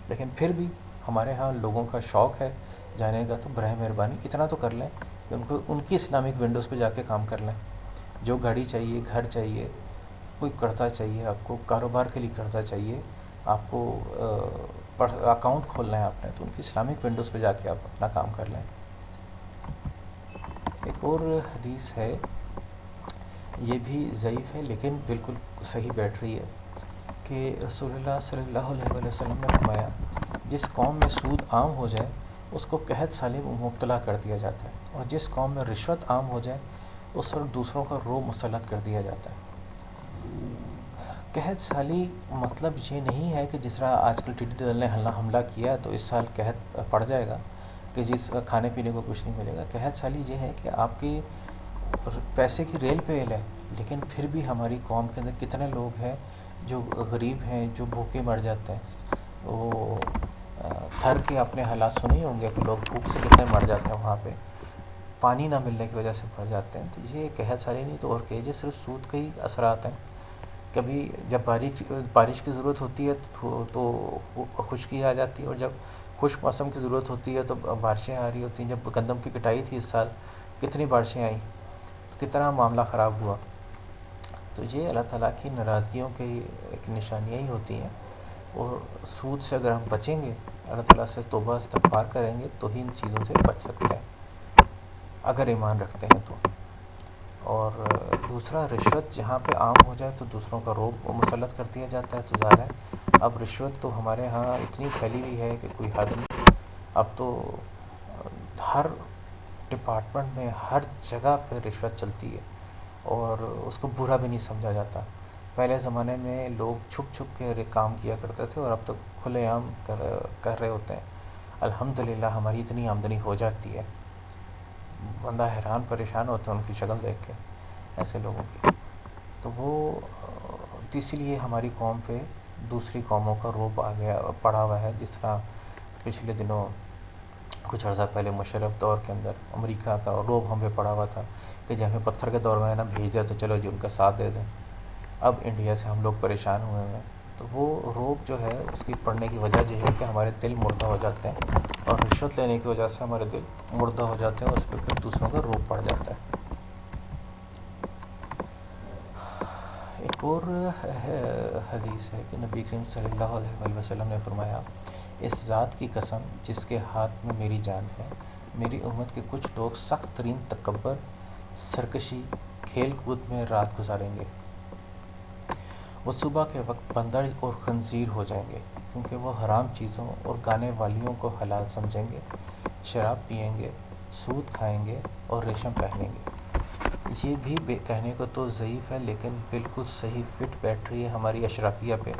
S1: لیکن پھر بھی ہمارے ہاں لوگوں کا شوق ہے جانے کا، تو براہ مہربانی اتنا تو کر لیں کہ ان کو ان کی اسلامک ونڈوز پہ جا کے کام کر لیں۔ جو گاڑی چاہیے، گھر چاہیے، کوئی کرتا چاہیے، آپ کو کاروبار کے لیے کرتا چاہیے، آپ کو اکاؤنٹ کھولنا ہے آپ نے، تو ان کی اسلامک ونڈوز پہ جا کے آپ اپنا کام کر لیں۔ ایک اور حدیث ہے، یہ بھی ضعیف ہے لیکن بالکل صحیح بیٹھ رہی ہے، کہ رسول اللہ صلی اللہ علیہ وسلم نے فرمایا جس قوم میں سود عام ہو جائے اس کو قحط سالی میں مبتلا کر دیا جاتا ہے، اور جس قوم میں رشوت عام ہو جائے اس پر دوسروں کا رعب مسلط کر دیا جاتا ہے۔ قحط سالی مطلب یہ نہیں ہے کہ جس طرح آج کل ٹڈی دل نے حملہ کیا تو اس سال قحط پڑ جائے گا، کہ جس کھانے پینے کو کچھ نہیں ملے گا۔ قحط سالی یہ ہے کہ آپ کی پیسے کی ریل پہ ریل ہے، لیکن پھر بھی ہماری قوم کے اندر کتنے لوگ ہیں جو غریب ہیں، جو بھوکے مر جاتے ہیں۔ وہ تھر کے اپنے حالات سنے ہوں گے کہ لوگ بھوک سے کتنے مر جاتے ہیں، وہاں پہ پانی نہ ملنے کی وجہ سے مر جاتے ہیں۔ تو یہ قحط سالی نہیں تو اور کہ یہ صرف سود کے ہی اثرات ہیں۔ کبھی جب بارش کی ضرورت ہوتی ہے تو خشکی آ جاتی ہے، اور جب خشک موسم کی ضرورت ہوتی ہے تو بارشیں آ رہی ہوتی ہیں۔ جب گندم کی کٹائی تھی اس سال، کتنی بارشیں آئیں، تو کتنا معاملہ خراب ہوا۔ تو یہ اللہ تعالیٰ کی ناراضگیوں کی ایک نشانیاں ہی ہوتی ہیں، اور سود سے اگر ہم بچیں گے، اللہ تعالیٰ سے توبہ استغفار کریں گے تو ہی ان چیزوں سے بچ سکتے ہیں، اگر ایمان رکھتے ہیں تو۔ اور دوسرا، رشوت جہاں پہ عام ہو جائے تو دوسروں کا رعب مسلط کر دیا جاتا ہے۔ تو ظاہر ہے اب رشوت تو ہمارے ہاں اتنی پھیلی ہوئی ہے کہ کوئی حد نہیں۔ اب تو ہر ڈپارٹمنٹ میں ہر جگہ پہ رشوت چلتی ہے، اور اس کو برا بھی نہیں سمجھا جاتا۔ پہلے زمانے میں لوگ چھپ چھپ کے کام کیا کرتے تھے، اور اب تو کھلے عام کر رہے ہوتے ہیں۔ الحمدللہ ہماری اتنی آمدنی ہو جاتی ہے، بندہ حیران پریشان ہوتا ہے ان کی شکل دیکھ کے، ایسے لوگوں کی۔ تو وہ اسی لیے ہماری قوم پہ دوسری قوموں کا رعب آ گیا پڑا ہوا ہے، جس طرح پچھلے دنوں کچھ عرصہ پہلے مشرف دور کے اندر امریکہ کا رعب ہم پہ پڑا ہوا تھا کہ جب ہمیں پتھر کے دور میں نا بھیج دیں تو چلو جی ان کا ساتھ دے دیں۔ اب انڈیا سے ہم لوگ پریشان ہوئے ہیں، تو وہ رعب جو ہے اس کی پڑنے کی وجہ یہ ہے کہ ہمارے دل مردہ ہو جاتے ہیں، اور رشوت لینے کی وجہ سے ہمارے دل مردہ ہو جاتے ہیں، اس پہ پھر دوسروں کا رعب پڑ جاتا ہے۔ ایک ایک اور حدیث ہے کہ نبی کریم صلی اللہ علیہ وسلم نے فرمایا، اس ذات کی قسم جس کے ہاتھ میں میری جان ہے، میری امت کے کچھ لوگ سخت ترین تکبر، سرکشی، کھیل کود میں رات گزاریں گے۔ وہ صبح کے وقت بندر اور خنزیر ہو جائیں گے، کیونکہ وہ حرام چیزوں اور گانے والیوں کو حلال سمجھیں گے، شراب پئیں گے، سود کھائیں گے اور ریشم پہنیں گے۔ یہ بھی کہنے کو تو ضعیف ہے، لیکن بالکل صحیح فٹ بیٹھ رہی ہے ہماری اشرافیہ پہ،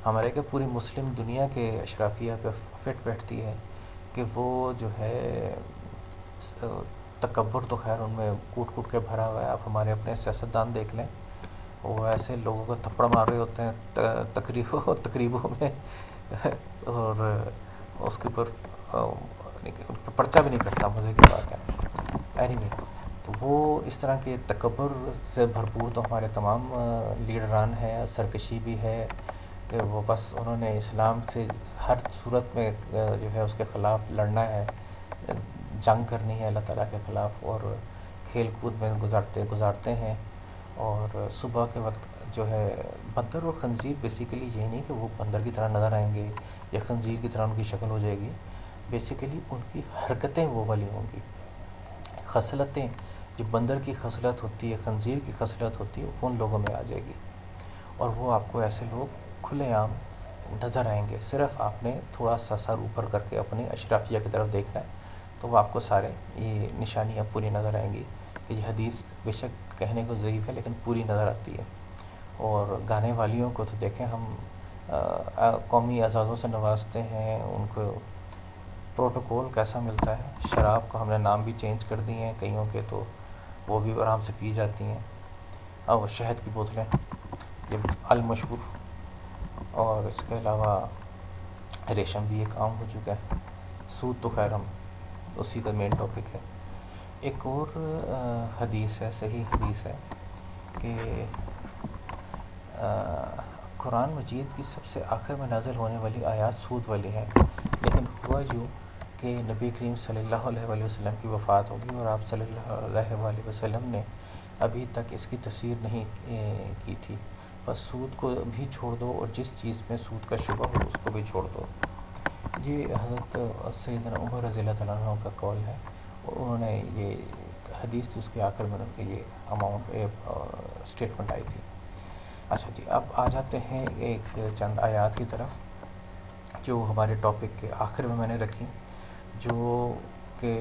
S1: ہمارے کہ پوری مسلم دنیا کے اشرافیہ پہ فٹ بیٹھتی ہے کہ وہ جو ہے تکبر تو خیر ان میں کوٹ کوٹ کے بھرا ہوا ہے۔ آپ ہمارے اپنے سیاستدان دیکھ لیں، وہ ایسے لوگوں کو تھپڑ مار رہے ہوتے ہیں تقریبوں میں اور اس کے اوپر پرچہ بھی نہیں کرتا، مزے کی بات ہے۔ اینی تو وہ اس طرح کے تکبر سے بھرپور تو ہمارے تمام لیڈران ہیں۔ سرکشی بھی ہے کہ وہ بس انہوں نے اسلام سے ہر صورت میں جو ہے اس کے خلاف لڑنا ہے، جنگ کرنی ہے اللہ تعالیٰ کے خلاف، اور کھیل کود میں گزارتے ہیں۔ اور صبح کے وقت جو ہے بندر اور خنزیر بیسیکلی یہ نہیں کہ وہ بندر کی طرح نظر آئیں گے یا خنزیر کی طرح ان کی شکل ہو جائے گی، بیسیکلی ان کی حرکتیں وہ والی ہوں گی، خصلتیں جو بندر کی خصلت ہوتی ہے، خنزیر کی خصلت ہوتی ہے، وہ ان لوگوں میں آ جائے گی، اور وہ آپ کو ایسے لوگ کھلے عام نظر آئیں گے۔ صرف آپ نے تھوڑا سا سر اوپر کر کے اپنے اشرافیہ کی طرف دیکھنا ہے تو وہ آپ کو سارے یہ نشانیاں پوری نظر آئیں گی کہ یہ حدیث بے شک کہنے کو ضعیف ہے لیکن پوری نظر آتی ہے۔ اور گانے والیوں کو تو دیکھیں، ہم قومی اعزازوں سے نوازتے ہیں، ان کو پروٹوکول کیسا ملتا ہے۔ شراب کو ہم نے نام بھی چینج کر دیے ہیں کئیوں کے، تو وہ بھی آرام سے پی جاتی ہیں۔ اب شہد کی بوتلیں یہ المشہور، اور اس کے علاوہ ریشم بھی ایک عام ہو چکا ہے۔ سود تو خیر ہم اسی کا مین ٹاپک ہے۔ ایک اور حدیث ہے، صحیح حدیث ہے کہ قرآن مجید کی سب سے آخر میں نازل ہونے والی آیات سود والی ہیں، لیکن ہوا یوں کہ نبی کریم صلی اللہ علیہ وسلم کی وفات ہوگی اور آپ صلی اللہ علیہ وسلم نے ابھی تک اس کی تفسیر نہیں کی تھی۔ بس سود کو بھی چھوڑ دو اور جس چیز میں سود کا شبہ ہو اس کو بھی چھوڑ دو۔ یہ حضرت سیدنا عمر رضی اللہ تعالیٰ عنہ کا قول ہے، اور انہوں نے یہ حدیث تھی، اس کے آخر میں ان کے یہ اسٹیٹمنٹ آئی تھی۔ اچھا جی، اب آ جاتے ہیں ایک چند آیات کی طرف جو ہمارے ٹاپک کے آخر میں نے رکھی، جو کہ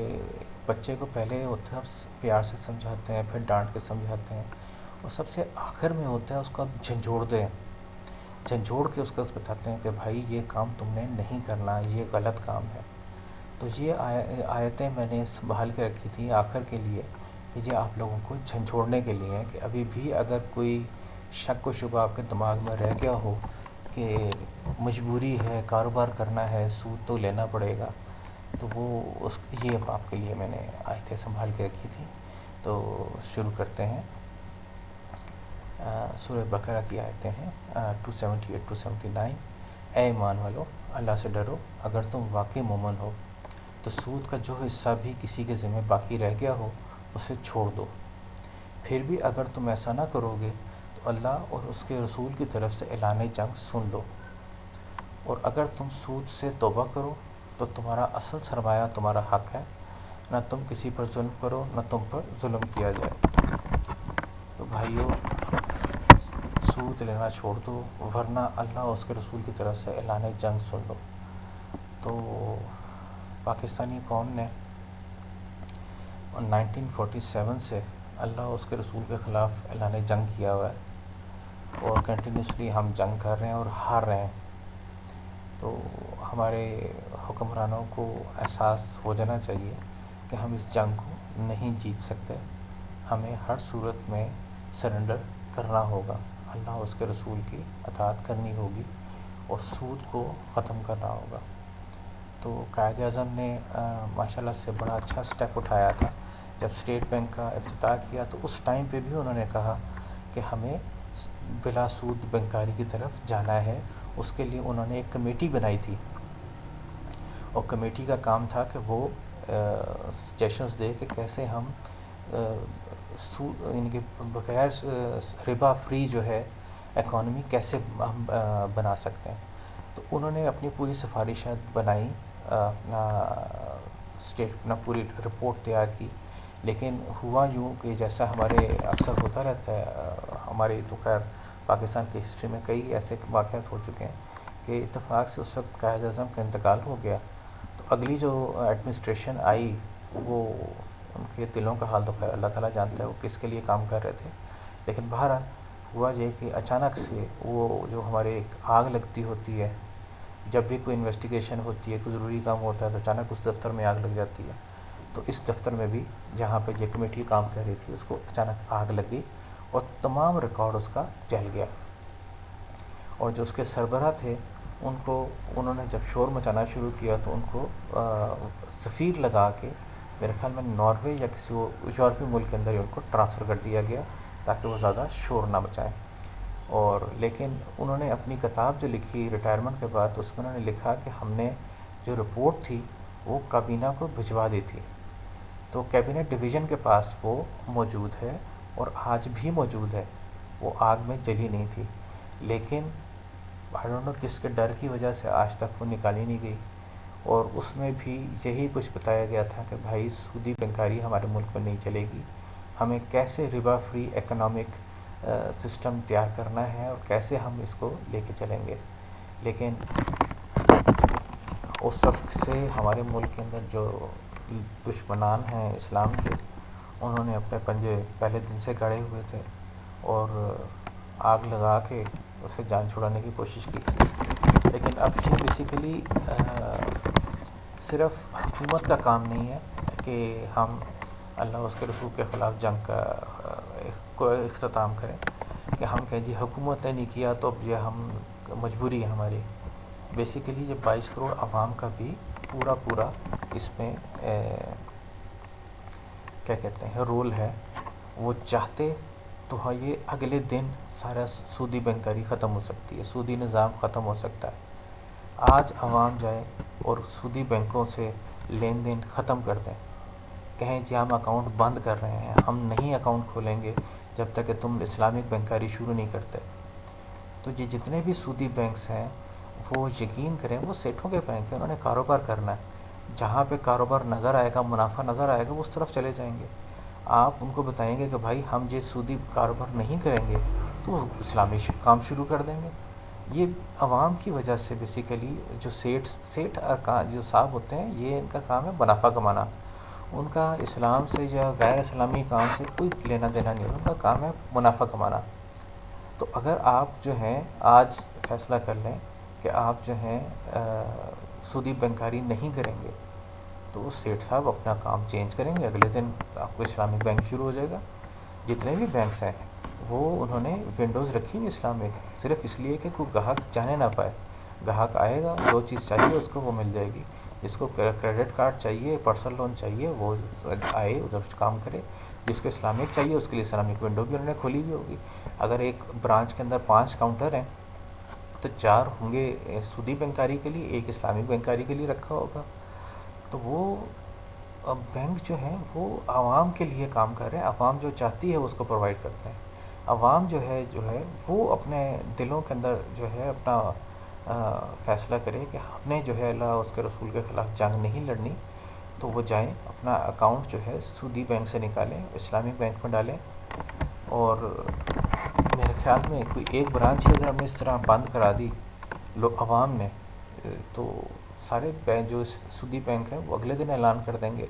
S1: بچے کو پہلے ہوتا ہے پیار سے سمجھاتے ہیں، پھر ڈانٹ کے سمجھاتے ہیں، اور سب سے آخر میں ہوتا ہے اس کو جھنجھوڑ دیں، جھنجھوڑ کے اس کو بتاتے ہیں کہ بھائی یہ کام تم نے نہیں کرنا، یہ غلط کام ہے۔ تو یہ آیتیں میں نے سنبھال کے رکھی تھی آخر کے لیے کہ یہ آپ لوگوں کو جھنجھوڑنے کے لیے ہیں کہ ابھی بھی اگر کوئی شک و شبہ آپ کے دماغ میں رہ گیا ہو کہ مجبوری ہے، کاروبار کرنا ہے، سود تو لینا پڑے گا، تو وہ یہ آپ کے لیے میں نے آیتیں سنبھال کے رکھی تھی۔ تو شروع کرتے ہیں۔ سورہ بقرہ کی آیتیں ہیں 278 279۔ اے ایمان والو، اللہ سے ڈرو، اگر تم واقعی مومن ہو تو سود کا جو حصہ بھی کسی کے ذمہ باقی رہ گیا ہو اسے چھوڑ دو۔ پھر بھی اگر تم ایسا نہ کرو گے تو اللہ اور اس کے رسول کی طرف سے اعلان جنگ سن لو، اور اگر تم سود سے توبہ کرو تو تمہارا اصل سرمایہ تمہارا حق ہے، نہ تم کسی پر ظلم کرو، نہ تم پر ظلم کیا جائے۔ تو بھائیو، سود لینا چھوڑ دو، ورنہ اللہ اور اس کے رسول کی طرف سے اعلان جنگ سن لو۔ تو پاکستانی قوم نے 1947 سے اللہ اور اس کے رسول کے خلاف اعلان جنگ کیا ہوا ہے، اور کنٹینیوسلی ہم جنگ کر رہے ہیں اور ہار رہے ہیں۔ تو ہمارے حکمرانوں کو احساس ہو جانا چاہیے کہ ہم اس جنگ کو نہیں جیت سکتے، ہمیں ہر صورت میں سرنڈر کرنا ہوگا، اللہ اور اس کے رسول کی اطاعت کرنی ہوگی، اور سود کو ختم کرنا ہوگا۔ تو قائد اعظم نے ماشاءاللہ سے بڑا اچھا سٹیپ اٹھایا تھا جب اسٹیٹ بینک کا افتتاح کیا، تو اس ٹائم پہ بھی انہوں نے کہا کہ ہمیں بلا سود بینکاری کی طرف جانا ہے۔ اس کے لیے انہوں نے ایک کمیٹی بنائی تھی، اور کمیٹی کا کام تھا کہ وہ سجیشنز دے کہ کیسے ہم یعنی کہ بغیر ربا فری جو ہے اکانومی کیسے ہم بنا سکتے ہیں. تو انہوں نے اپنی پوری سفارشات بنائی، اپنا پوری رپورٹ تیار کی. لیکن ہوا یوں کہ جیسا ہمارے اکثر ہوتا رہتا ہے، ہمارے تو خیر پاکستان کی ہسٹری میں کئی ایسے واقعات ہو چکے ہیں کہ اتفاق سے اس وقت قائد اعظم کا انتقال ہو گیا. تو اگلی جو ایڈمنسٹریشن آئی وہ ان کے دلوں کا حال تو خیر اللہ تعالیٰ جانتا ہے وہ کس کے لیے کام کر رہے تھے. لیکن بہرحال ہوا یہ کہ اچانک سے وہ جو ہمارے ایک آگ لگتی ہوتی ہے، جب بھی کوئی انویسٹیگیشن ہوتی ہے، کوئی ضروری کام ہوتا ہے تو اچانک اس دفتر میں آگ لگ جاتی ہے. تو اس دفتر میں بھی جہاں پہ یہ کمیٹی کام کر رہی تھی اس کو اچانک آگ لگی اور تمام ریکارڈ اس کا جل گیا. اور جو اس کے سربراہ تھے انہوں نے جب شور مچانا شروع کیا تو ان کو سفیر لگا کے میرے خیال میں ناروے یا کسی یورپی ملک کے اندر ہی ان کو ٹرانسفر کر دیا گیا تاکہ وہ زیادہ شور نہ مچائیں. اور لیکن انہوں نے اپنی کتاب جو لکھی ریٹائرمنٹ کے بعد اس میں انہوں نے لکھا کہ ہم نے جو رپورٹ تھی وہ کابینہ کو بھجوا دی تھی. تو کیبنٹ ڈویژن کے پاس وہ موجود ہے اور آج بھی موجود ہے. وہ آگ میں جلی نہیں تھی، لیکن آئی ڈونٹ نو کس کے ڈر کی وجہ سے آج تک وہ نکالی نہیں گئی. اور اس میں بھی یہی کچھ بتایا گیا تھا کہ بھائی سودی بینکاری ہمارے ملک میں نہیں چلے گی، ہمیں کیسے ربا فری اکنامک سسٹم تیار کرنا ہے اور کیسے ہم اس کو لے کے چلیں گے. لیکن اس وقت سے ہمارے ملک کے اندر جو دشمنان ہیں اسلام کے، انہوں نے اپنے پنجے پہلے دن سے گڑے ہوئے تھے اور آگ لگا کے اسے جان چھڑانے کی کوشش کی. لیکن اب یہ بیسیکلی صرف حکومت کا کام نہیں ہے کہ ہم اللہ اس کے رسول کے خلاف جنگ کا اختتام کریں، کہ ہم کہیں جی حکومت نے نہیں کیا تو اب یہ ہم مجبوری ہے ہماری. بیسیکلی یہ 22 کروڑ عوام کا بھی پورا اس میں کیا کہتے ہیں رول ہے. وہ چاہتے تو یہ اگلے دن سارا سودی بینکاری ختم ہو سکتی ہے، سودی نظام ختم ہو سکتا ہے. آج عوام جائے اور سودی بینکوں سے لین دین ختم کر دیں، کہیں جی ہم اکاؤنٹ بند کر رہے ہیں، ہم نہیں اکاؤنٹ کھولیں گے جب تک کہ تم اسلامک بینکاری شروع نہیں کرتے. تو یہ جتنے بھی سودی بینکس ہیں وہ یقین کریں وہ سیٹھوں کے بینک ہیں، انہوں نے کاروبار کرنا ہے. جہاں پہ کاروبار نظر آئے گا، منافع نظر آئے گا، وہ اس طرف چلے جائیں گے. آپ ان کو بتائیں گے کہ بھائی ہم یہ سودی کاروبار نہیں کریں گے تو وہ اسلامی کام شروع کر دیں گے. یہ عوام کی وجہ سے بیسیکلی جو سیٹھ جو صاحب ہوتے ہیں یہ ان کا کام ہے منافع کمانا. ان کا اسلام سے یا غیر اسلامی کام سے کوئی لینا دینا نہیں ہوتا، ان کا کام ہے منافع کمانا. تو اگر آپ جو ہیں آج فیصلہ کر لیں کہ آپ جو ہیں سودی بینکاری نہیں کریں گے تو وہ سیٹھ صاحب اپنا کام چینج کریں گے، اگلے دن آپ کو اسلامک بینک شروع ہو جائے گا. جتنے بھی بینکس ہیں وہ انہوں نے ونڈوز رکھی ہوئی اسلامک، صرف اس لیے کہ کوئی گاہک جانے نہ پائے. گاہک آئے گا، جو چیز چاہیے اس کو وہ مل جائے گی. جس کو کریڈٹ کارڈ چاہیے، پرسنل لون چاہیے، وہ آئے ادھر کام کرے. جس کو اسلامک چاہیے اس کے لیے اسلامک ونڈو بھی انہوں نے کھولی ہوئی ہوگی. اگر ایک برانچ کے اندر 5 کاؤنٹر ہیں تو 4 ہوں گے سودی بینکاری کے لیے، ایک اسلامک بینکاری کے لیے رکھا ہوگا. تو وہ بینک جو ہیں وہ عوام کے لیے کام کر رہے ہیں، عوام جو چاہتی ہے اس کو پرووائڈ کرتے ہیں. عوام جو ہے وہ اپنے دلوں کے اندر جو ہے اپنا فیصلہ کرے کہ ہم نے جو ہے اللہ اس کے رسول کے خلاف جنگ نہیں لڑنی، تو وہ جائیں اپنا اکاؤنٹ جو ہے سودی بینک سے نکالیں، اسلامک بینک میں ڈالیں. اور میرے خیال میں کوئی ایک برانچ ہی اگر ہم نے اس طرح بند کرا دی عوام نے تو سارے جو سودی بینک ہیں وہ اگلے دن اعلان کر دیں گے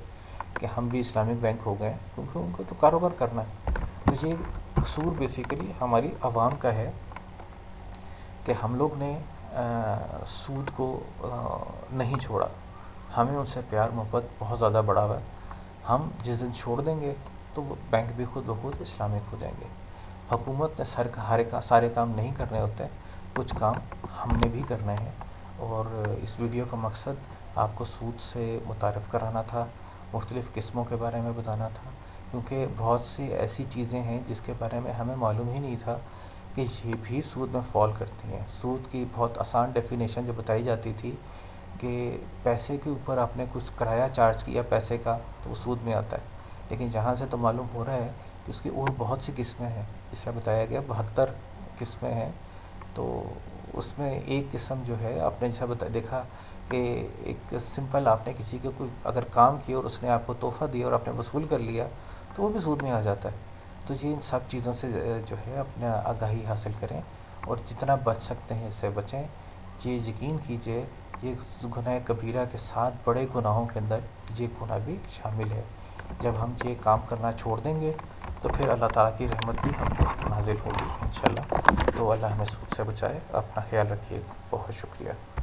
S1: کہ ہم بھی اسلامک بینک ہو گئے ہیں، کیونکہ ان کو تو کاروبار کرنا ہے. تو یہ قصور بیسیکلی ہماری عوام کا ہے کہ ہم لوگ نے سود کو نہیں چھوڑا. ہمیں ان سے پیار محبت بہت زیادہ بڑھا ہوا ہے. ہم جس دن چھوڑ دیں گے تو وہ بینک بھی خود بخود اسلامک ہو جائیں گے. حکومت نے سارے کام نہیں کرنے ہوتے، کچھ کام ہم نے بھی کرنے ہیں. اور اس ویڈیو کا مقصد آپ کو سود سے متعارف کرانا تھا، مختلف قسموں کے بارے میں بتانا تھا، کیونکہ بہت سی ایسی چیزیں ہیں جس کے بارے میں ہمیں معلوم ہی نہیں تھا کہ یہ بھی سود میں فال کرتی ہیں. سود کی بہت آسان ڈیفینیشن جو بتائی جاتی تھی کہ پیسے کے اوپر آپ نے کچھ کرایہ چارج کیا پیسے کا تو وہ سود میں آتا ہے. لیکن جہاں سے تو معلوم ہو رہا ہے کہ اس کی اور بہت سی قسمیں ہیں، جس میں بتایا گیا 72 قسمیں ہیں۔ تو اس میں ایک قسم جو ہے آپ نے جیسا دیکھا کہ ایک سمپل آپ نے کسی کو کوئی اگر کام کیا اور اس نے آپ کو تحفہ دیا اور آپ نے وصول کر لیا تو وہ بھی سود میں آ جاتا ہے۔ تو یہ ان سب چیزوں سے جو ہے اپنا آگاہی حاصل کریں اور جتنا بچ سکتے ہیں اس سے بچیں۔ یہ یقین کیجئے یہ گناہ کبیرہ کے ساتھ بڑے گناہوں کے اندر یہ گناہ بھی شامل ہے۔ جب ہم یہ کام کرنا چھوڑ دیں گے تو پھر اللہ تعالیٰ کی رحمت بھی ہم پر نازل ہوگی انشاءاللہ۔ تو اللہ ہمیں سود سے بچائے۔ اپنا خیال رکھیے، بہت شکریہ۔